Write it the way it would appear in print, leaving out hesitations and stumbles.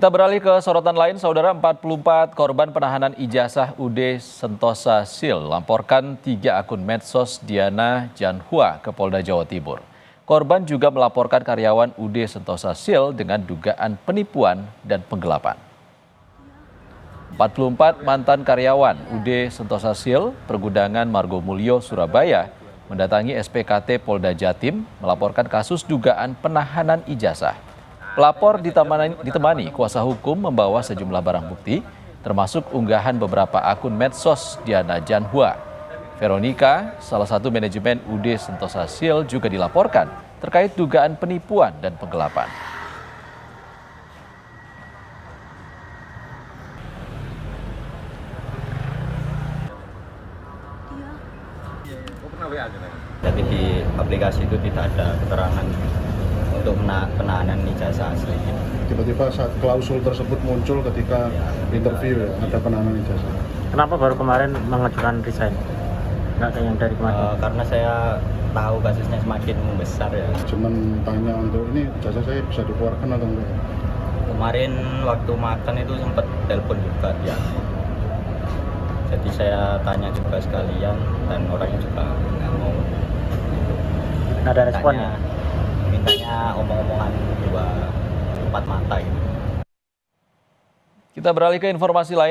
Kita beralih ke sorotan lain, Saudara. 44 korban penahanan ijazah UD Sentosa Sil laporkan 3 akun medsos Diana Janhua ke Polda Jawa Timur. Korban juga melaporkan karyawan UD Sentosa Sil dengan dugaan penipuan dan penggelapan. 44 mantan karyawan UD Sentosa Sil, Pergudangan Margomulyo, Surabaya, mendatangi SPKT Polda Jatim melaporkan kasus dugaan penahanan ijazah. Pelapor ditemani kuasa hukum membawa sejumlah barang bukti, termasuk unggahan beberapa akun medsos Diana Janhua. Veronica, salah satu manajemen UD Sentosa Sil, juga dilaporkan terkait dugaan penipuan dan penggelapan. Jadi di aplikasi itu tidak ada keterangan untuk penahanan ijazah asli. Tiba-tiba saat klausul tersebut muncul ketika interview ya, ada penahanan ijazah. Kenapa baru kemarin mengajukan resign? Nggak kayak yang dari kemarin? Karena saya tahu kasusnya semakin membesar ya. Cuman tanya untuk ini ijazah saya bisa dikeluarkan atau enggak? Kemarin waktu makan itu sempat telepon juga ya. Jadi saya tanya juga sekalian dan orangnya juga nggak mau. Nggak ada respon ya? Mintanya omong-omongan dua empat mata gitu. Kita beralih ke informasi lain.